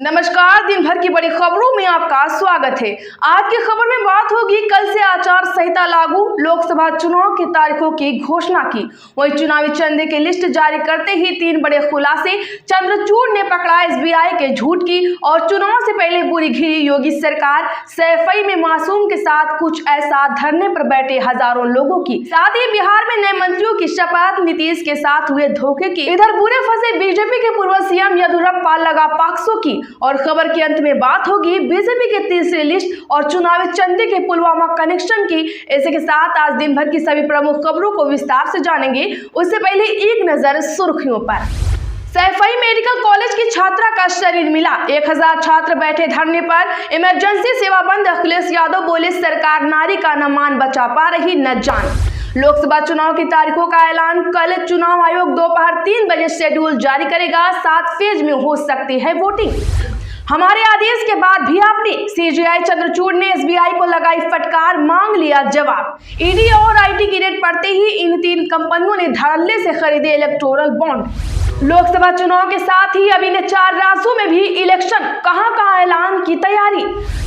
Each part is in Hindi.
नमस्कार, दिन भर की बड़ी खबरों में आपका स्वागत है। आज की खबर में बात होगी, कल से आचार संहिता लागू, लोकसभा चुनाव की तारीखों की घोषणा की। वहीं चुनावी चंदे की लिस्ट जारी करते ही 3 बड़े खुलासे, चंद्रचूड़ ने पकड़ा एसबीआई के झूठ की और चुनाव से पहले पूरी घिरी योगी सरकार, सैफई में मासूम के साथ कुछ ऐसा, धरने पर बैठे हजारों लोगों की, साथ ही बिहार में नए मंत्रियों की शपथ, नीतीश के साथ हुए धोखे की। इधर बुरे फंसे बीजेपी के पूर्व सीएम येदियुरप्पा, लगा पाक्सो की। और खबर के अंत में बात होगी बीजेपी की तीसरी लिस्ट और चुनावी चंदे के पुलवामा कनेक्शन की। इसी के साथ आज दिन भर की सभी प्रमुख खबरों को विस्तार से जानेंगे। उससे पहले एक नजर सुर्खियों पर। सैफई मेडिकल कॉलेज की छात्रा का शरीर मिला, 1000 छात्र बैठे धरने पर, इमरजेंसी सेवा बंद। अखिलेश यादव बोले, सरकार नारी का न मान बचा पा रही न जान। लोकसभा चुनाव की तारीखों का ऐलान कल, चुनाव आयोग दोपहर 3 बजे शेड्यूल जारी करेगा, 7 फेज में हो सकती है वोटिंग। हमारे आदेश के बाद भी आपने, सीजीआई चंद्रचूड़ ने एसबीआई को लगाई फटकार, मांग लिया जवाब। ईडी और आईटी की रेड पड़ते ही इन 3 कंपनियों ने धड़ल्ले से खरीदे इलेक्टोरल बॉन्ड। लोकसभा चुनाव के साथ ही अभी ने 4 राज्यों में भी इलेक्शन, कहां ऐलान की तैयारी।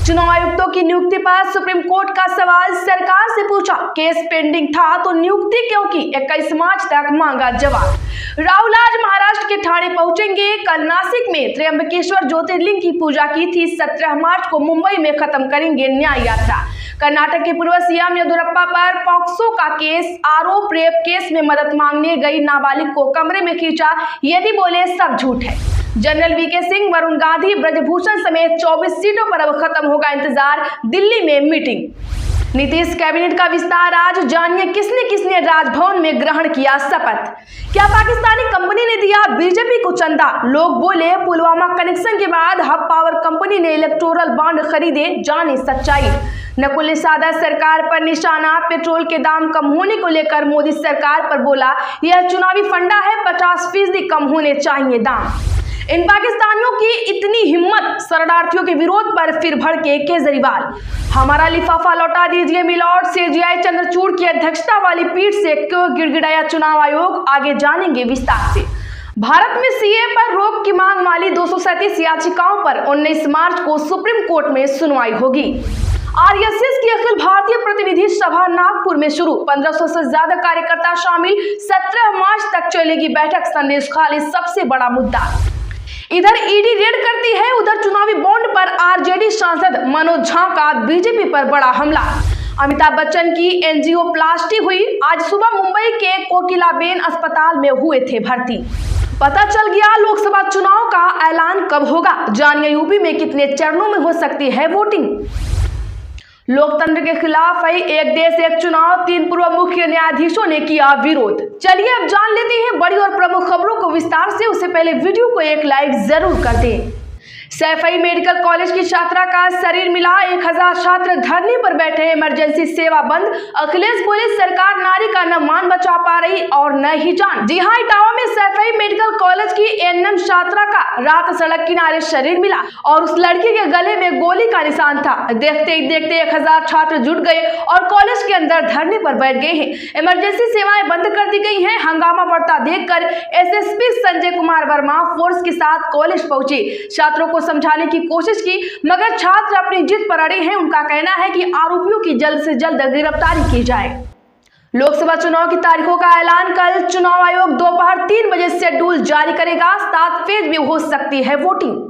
चुनाव आयुक्तों की नियुक्ति पर सुप्रीम कोर्ट का सवाल, सरकार से पूछा, केस पेंडिंग था तो नियुक्ति क्यों की, 21 मार्च तक मांगा जवाब। राहुल आज महाराष्ट्र के ठाणे पहुंचेंगे। कल नासिक में त्र्यंबकेश्वर ज्योतिर्लिंग की पूजा की थी। 17 मार्च को मुंबई में खत्म करेंगे न्याय यात्रा। कर्नाटक के पूर्व सीएम येदियुरप्पा पर पॉक्सो का केस, आरोप रेप केस में मदद मांगने गई नाबालिग को कमरे में खींचा, येदी बोले सब झूठ है। जनरल वीके सिंह, वरुण गांधी, ब्रजभूषण समेत 24 सीटों पर अब खत्म होगा इंतजार, दिल्ली में मीटिंग। नीतीश कैबिनेट का विस्तार आज, जानिए किसने किसने राजभवन में ग्रहण किया शपथ। क्या पाकिस्तानी कंपनी ने दिया बीजेपी को चंदा, लोग बोले पुलवामा कनेक्शन के बाद हब पावर कंपनी ने इलेक्टोरल बॉन्ड खरीदे, जाने सच्चाई। नकुल ने साधा सरकार पर निशाना, पेट्रोल के दाम कम होने को लेकर मोदी सरकार पर बोला, यह चुनावी फंडा है, 50% कम होने चाहिए दाम। इन पाकिस्तानियों की इतनी हिम्मत, शरणार्थियों के विरोध पर फिर भड़के केजरीवाल। हमारा लिफाफा लौटा दीजिए मिलॉर्ड, सीजीआई चंद्रचूड़ की अध्यक्षता वाली पीठ से क्यों गिड़गिड़ाया चुनाव आयोग, आगे जानेंगे विस्तार से। भारत में सीए पर रोक की मांग वाली 237 याचिकाओं पर 19 मार्च को सुप्रीम कोर्ट में सुनवाई होगी। आरएसएस की अखिल भारतीय प्रतिनिधि सभा नागपुर में शुरू, 1500 से ज्यादा कार्यकर्ता शामिल, 17 मार्च तक चलेगी बैठक, संदेश खाली सबसे बड़ा मुद्दा। इधर ईडी रेड करती है, उधर चुनावी बॉन्ड पर आरजेडी सांसद मनोज झा का बीजेपी पर बड़ा हमला। अमिताभ बच्चन की एंजियोप्लास्टी हुई, आज सुबह मुंबई के कोकिलाबेन अस्पताल में हुए थे भर्ती। पता चल गया लोकसभा चुनाव का ऐलान कब होगा, जानिए यूपी में कितने चरणों में हो सकती है वोटिंग। लोकतंत्र के खिलाफ है एक देश एक चुनाव, 3 पूर्व मुख्य न्यायाधीशों ने किया विरोध। चलिए अब जान लेते हैं बड़ी और प्रमुख खबरों को विस्तार से। उससे पहले वीडियो को एक लाइक जरूर कर दें। सैफई मेडिकल कॉलेज की छात्रा का शरीर मिला, 1000 छात्र धरने पर बैठे, इमरजेंसी सेवा बंद। अखिलेश बोले, सरकार नारी का न मान बचा पा रही और न ही जान। जी हां, इटावा में सैफई मेडिकल कॉलेज की एएनएम छात्रा का रात सड़क किनारे शरीर मिला और उस लड़की के गले में गोली का निशान था। देखते ही देखते 1000 छात्र जुट गए और कॉलेज के अंदर धरने पर बैठ गए हैं। इमरजेंसी सेवाएं बंद कर दी गई हैं। हंगामा बढ़ता देखकर एसएसपी संजय कुमार वर्मा फोर्स के साथ कॉलेज पहुंचे, छात्रों को समझाने की कोशिश की, मगर छात्र अपनी जिद पर अड़े हैं। उनका कहना है कि आरोपियों की जल्द से जल्द गिरफ्तारी की जाए। लोकसभा चुनाव की तारीखों का ऐलान कल, चुनाव आयोग दोपहर 3 बजे शेड्यूल जारी करेगा, 7 फेज में हो सकती है वोटिंग।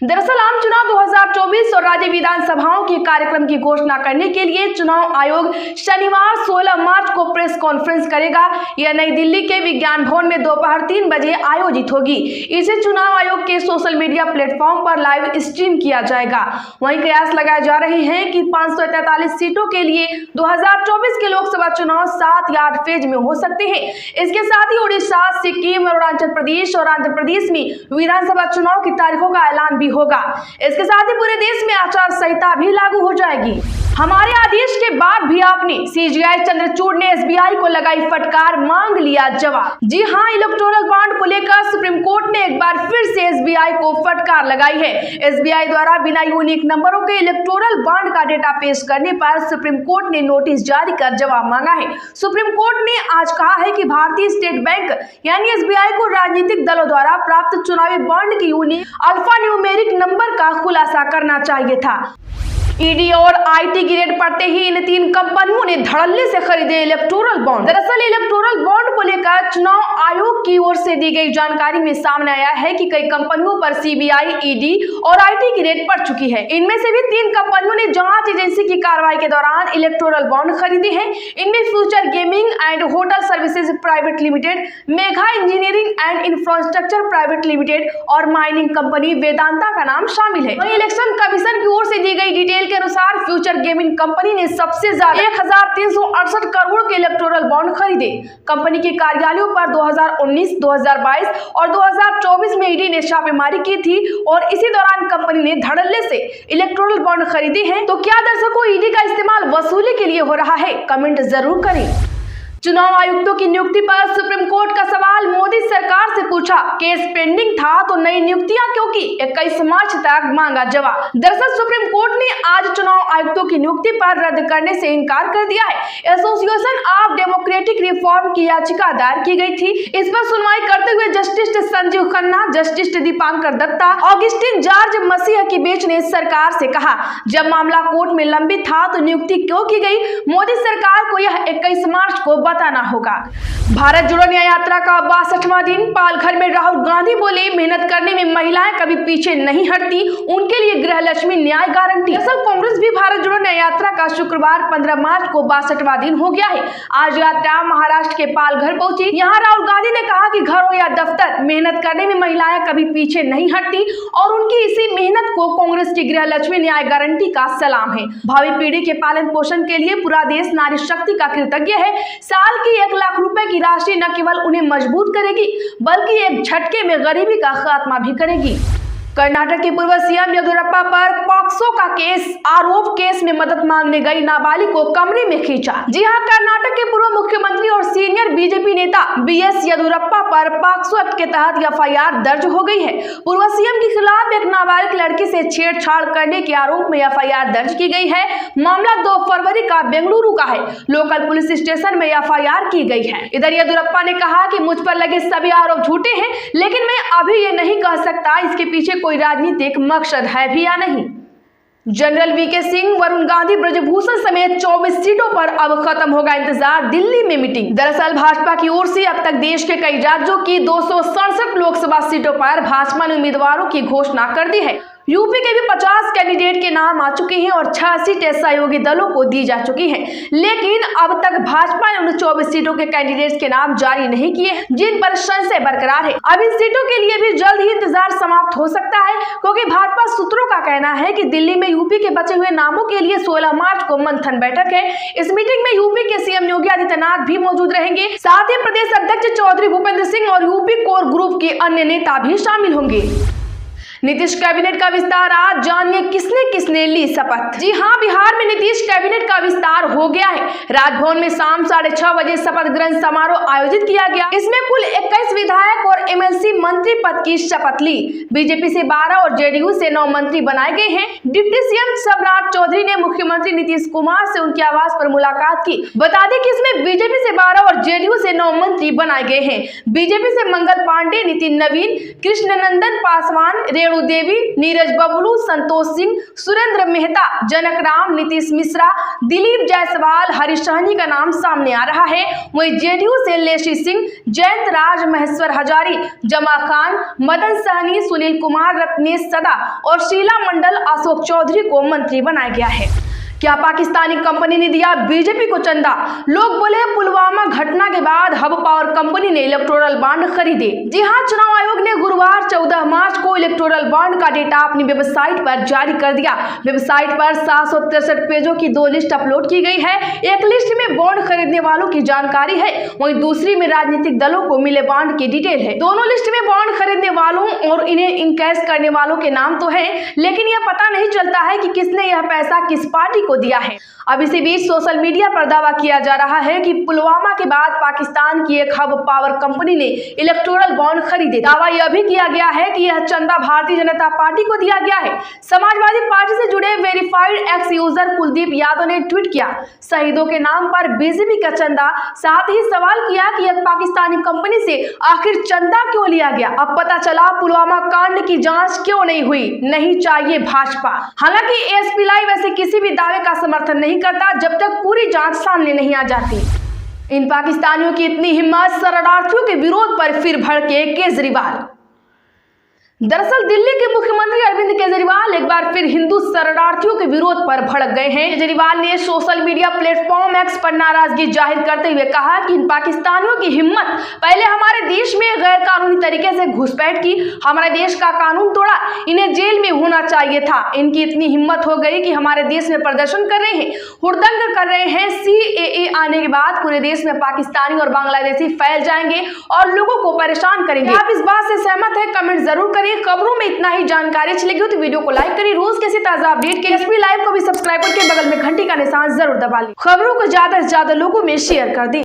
दरअसल आम चुनाव 2024 और राज्य विधानसभाओं के कार्यक्रम की घोषणा करने के लिए चुनाव आयोग शनिवार 16 मार्च को प्रेस कॉन्फ्रेंस करेगा। यह नई दिल्ली के विज्ञान भवन में दोपहर 3 बजे आयोजित होगी। इसे चुनाव आयोग के सोशल मीडिया प्लेटफॉर्म पर लाइव स्ट्रीम किया जाएगा। वहीं कयास लगाए जा रहे हैं कि 543 सीटों के लिए 2024 के लोकसभा चुनाव 7 या 8 फेज में हो सकते हैं। इसके साथ ही उड़ीसा, सिक्किम, अरुणाचल प्रदेश और आंध्र प्रदेश में विधानसभा चुनाव की तारीखों का ऐलान भी होगा। इसके साथ ही पूरे देश में आचार संहिता भी लागू हो जाएगी। हमारे आदेश के बाद भी आपने, सीजीआई चंद्रचूड़ ने एसबीआई को लगाई फटकार, मांग लिया जवाब। जी हां, इलेक्टोरल बॉन्ड को लेकर सुप्रीम कोर्ट ने एक बार फिर से एसबीआई को फटकार लगाई है। एसबीआई द्वारा बिना यूनिक नंबरों के इलेक्टोरल बॉन्ड का डेटा पेश करने पर सुप्रीम कोर्ट ने नोटिस जारी कर जवाब मांगा है। सुप्रीम कोर्ट ने आज कहा है कि भारतीय स्टेट बैंक यानी एसबीआई को राजनीतिक दलों द्वारा प्राप्त चुनावी बॉन्ड की यूनिक अल्फा न्यूमेरिक नंबर खुलासा करना चाहिए था। ईडी और आईटी की रेड पड़ते ही इन 3 कंपनियों ने धड़ल्ले से खरीदे इलेक्टोरल बॉन्ड। दरअसल इलेक्टोरल बॉन्ड को लेकर चुनाव आयोग की ओर से दी गई जानकारी में सामने आया है कि कई कंपनियों पर सीबीआई, ईडी और आईटी की रेड पड़ चुकी है। इनमें से भी 3 कंपनियों ने जांच एजेंसी की कार्रवाई के दौरान इलेक्टोरल बॉन्ड खरीदे हैं। इनमें future gaming and hotel services private limited, Megha engineering and infrastructure private limited और माइनिंग कंपनी वेदांता का नाम शामिल है। वहीं इलेक्शन कमीशन की ओर से दी गई डिटेल के अनुसार फ्यूचर गेमिंग कंपनी ने सबसे ज्यादा 1368 करोड़ के इलेक्टोरल बॉन्ड खरीदे। कंपनी के कार्यालयों पर 2019, 2022 और 2024 में ईडी ने छापेमारी की थी और इसी दौरान कंपनी ने धड़ल्ले से इलेक्टोरल बॉन्ड खरीदे हैं। तो क्या दर्शकों ईडी का इस्तेमाल वसूली के लिए हो रहा है? कमेंट जरूर करें। चुनाव आयुक्तों की नियुक्ति पर सुप्रीम कोर्ट का सवाल मोदी सरकार से पूछा, केस पेंडिंग था तो नई नियुक्तियां क्यों की? 21 मार्च तक मांगा जवाब। दरअसल सुप्रीम कोर्ट ने आज चुनाव आयुक्तों की नियुक्ति पर रद्द करने से इनकार कर दिया है। एसोसिएशन ऑफ डेमोक्रेटिक रिफॉर्म की याचिका दायर की गई थी। इस पर सुनवाई करते हुए justice Sanjiv Khanna, justice Dipankar Datta, Augustine George Masih की बेंच ने सरकार से कहा, जब मामला कोर्ट में लंबित था तो नियुक्ति क्यों की गई? मोदी सरकार को यह 21 मार्च को बताना होगा। भारत जोड़ो न्याय यात्रा का 62वां दिन। पालघर में राहुल गांधी बोले, मेहनत करने में महिलाएं कभी पीछे नहीं हटती, उनके लिए गृह लक्ष्मी न्याय गारंटी। दरअसल कांग्रेस भी भारत जोड़ो न्याय यात्रा का शुक्रवार 15 मार्च को 62वां दिन हो गया है। आज यात्रा महाराष्ट्र के पालघर पहुंची। यहाँ राहुल गांधी ने कहा कि घर हो या दफ्तर, मेहनत करने में महिलाएं कभी पीछे नहीं हटती और उनकी इसी मेहनत को कांग्रेस की गृह लक्ष्मी न्याय गारंटी का सलाम है। भावी पीढ़ी के पालन पोषण के लिए पूरा देश नारी शक्ति का कृतज्ञ है। साल की 1 लाख रुपए की राशि न केवल उन्हें मजबूत करेगी बल्कि एक झटके में गरीबी का खात्मा भी करेगी। कर्नाटक के पूर्व सीएम येदियुरप्पा पर पॉक्सो का केस, आरोप केस में मदद मांगने गई नाबालिग को कमरे में खींचा। जी हां, कर्नाटक के पूर्व मुख्यमंत्री और सीनियर बीजेपी नेता बीएस येदियुरप्पा पर पॉक्सो एक्ट के तहत एफआईआर दर्ज हो गई है। पूर्व सीएम के खिलाफ एक नाबालिग लड़की से छेड़छाड़ करने के आरोप में एफआईआर दर्ज की गई है। मामला 2 फरवरी का बेंगलुरु का है। लोकल पुलिस स्टेशन में एफआईआर की गई है। इधर येदियुरप्पा ने कहा कि मुझ पर लगे सभी आरोप झूठे हैं, लेकिन मैं अभी ये नहीं कह सकता इसके पीछे कोई राजनीतिक मकसद है भी या नहीं। जनरल वीके सिंह, वरुण गांधी, ब्रजभूषण समेत 24 सीटों पर अब खत्म होगा इंतजार, दिल्ली में मीटिंग। दरअसल भाजपा की ओर से अब तक देश के कई राज्यों की 267 लोकसभा सीटों पर भाजपा ने उम्मीदवारों की घोषणा कर दी है। यूपी के भी 50 कैंडिडेट के नाम आ चुके हैं और 6 सीटें सहयोगी दलों को दी जा चुकी हैं। लेकिन अब तक भाजपा ने उन 24 सीटों के कैंडिडेट्स के नाम जारी नहीं किए, जिन पर संशय बरकरार है। अब इन सीटों के लिए भी जल्द ही इंतजार समाप्त हो सकता है, क्योंकि भाजपा सूत्रों का कहना है कि दिल्ली में यूपी के बचे हुए नामों के लिए 16 मार्च को मंथन बैठक है। इस मीटिंग में यूपी के सीएम योगी आदित्यनाथ भी मौजूद रहेंगे। साथ ही प्रदेश अध्यक्ष चौधरी भूपेंद्र सिंह और यूपी कोर ग्रुप के अन्य नेता भी शामिल होंगे। नीतीश कैबिनेट का विस्तार, आज जानिए किसने किसने ली शपथ। जी हां, बिहार में नीतीश कैबिनेट का विस्तार हो गया है। राजभवन में शाम 6:30 बजे शपथ ग्रहण समारोह आयोजित किया गया। इसमें कुल 21 विधायक और एमएलसी मंत्री पद की शपथ ली। बीजेपी से 12 और जेडीयू से 9 मंत्री बनाए गए हैं। डिप्टी सीएम सम्राट चौधरी ने मुख्यमंत्री नीतीश कुमार से उनके आवास पर मुलाकात की। बता दें कि इसमें बीजेपी से 12 और जेडीयू से 9 मंत्री बनाए गए हैं। बीजेपी से मंगल पांडे, नितिन नवीन, कृष्णनंदन पासवान, रेणु देवी, नीरज बबलू, संतोष सिंह, सुरेंद्र मेहता, जनक राम, नीतीश मिश्रा, दिलीप जायसवाल, हरीश सहनी का नाम सामने आ रहा है। वहीं जेडीयू से लेशी सिंह, जयंत राज, महेश्वर हजारी, जमा खान, मदन सहनी, सुनील कुमार, रत्नेश सदा और शीला मंडल, अशोक चौधरी को मंत्री बनाया गया है। क्या पाकिस्तानी कंपनी ने दिया बीजेपी को चंदा? लोग बोले, पुलवामा घटना के बाद हब पावर कंपनी ने इलेक्टोरल बॉन्ड खरीदे। जी हां, चुनाव आयोग ने गुरुवार 14 मार्च को इलेक्टोरल बॉन्ड का डेटा अपनी वेबसाइट पर जारी कर दिया। वेबसाइट पर 763 पेजों की 2 लिस्ट अपलोड की गई है। एक लिस्ट में बॉन्ड खरीदने वालों की जानकारी है, वहीं दूसरी में राजनीतिक दलों को मिले बॉन्ड की डिटेल है। दोनों लिस्ट में बॉन्ड खरीदने वालों और इन्हें इनकैश करने वालों के नाम तो है, लेकिन यह पता नहीं चलता है कि किसने यह पैसा किस पार्टी को दिया है। अब इसी बीच सोशल मीडिया पर दावा किया जा रहा है कि पुलवामा के बाद पाकिस्तान की एक हब पावर कंपनी ने इलेक्टोरल बॉन्ड खरीदे। दावा यह भी किया गया है कि यह चंदा भारतीय जनता पार्टी को दिया गया है। समाजवादी पार्टी से जुड़े verified x user Kuldeep Yadav ने ट्वीट किया, शहीदों के नाम पर बीजेपी का चंदा। साथ ही सवाल किया कि एक पाकिस्तानी कंपनी से आखिर चंदा क्यों लिया गया। अब पता चला पुलवामा कांड की जांच क्यों नहीं हुई, नहीं चाहिए भाजपा। हालांकि एएसपी लाइव ऐसे किसी भी दावे का समर्थन नहीं करता जब तक पूरी जांच सामने नहीं आ जाती। इन पाकिस्तानियों की इतनी हिम्मत, शरणार्थियों के विरोध पर फिर भड़के केजरीवाल। दरअसल दिल्ली के मुख्यमंत्री अरविंद केजरीवाल एक बार फिर हिंदू शरणार्थियों के विरोध पर भड़क गए हैं। केजरीवाल ने सोशल मीडिया प्लेटफॉर्म एक्स पर नाराजगी जाहिर करते हुए कहा कि इन पाकिस्तानियों की हिम्मत, पहले हमारे देश में गैर कानूनी तरीके से घुसपैठ की, हमारे देश का कानून तोड़ा, इन्हें जेल में होना चाहिए था। इनकी इतनी हिम्मत हो गई कि हमारे देश में प्रदर्शन कर रहे हैं, हुड़दंग कर रहे हैं। CAA आने के बाद पूरे देश में पाकिस्तानी और बांग्लादेशी फैल जाएंगे और लोगों को परेशान करेंगे। आप इस बात से सहमत है? कमेंट जरूर करिए। खबरों में इतना ही। जानकारी अच्छी लगी हो तो वीडियो को लाइक करिए। रोज कैसी ताजा अपडेट के एएसपी लाइव को भी सब्सक्राइब करके बगल में घंटी का निशान जरूर दबा लें। खबरों को ज्यादा से ज्यादा लोगों में शेयर कर दें।